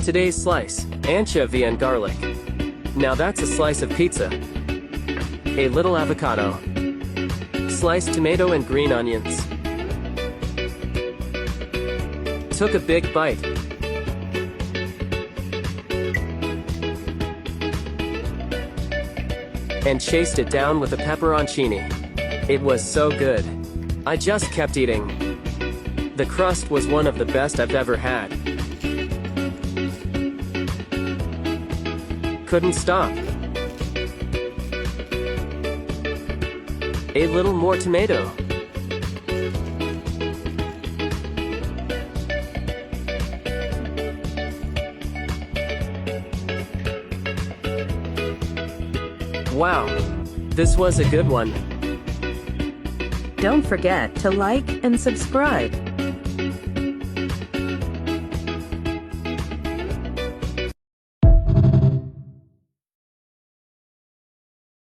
Today's slice, anchovy and garlic. Now that's a slice of pizza. A little avocado. Sliced tomato and green onions. Took a big bite. And chased it down with a pepperoncini. It was so good. I just kept eating. The crust was one of the best I've ever had. Couldn't stop. A little more tomato. Wow, this was a good one. Don't forget to like and subscribe.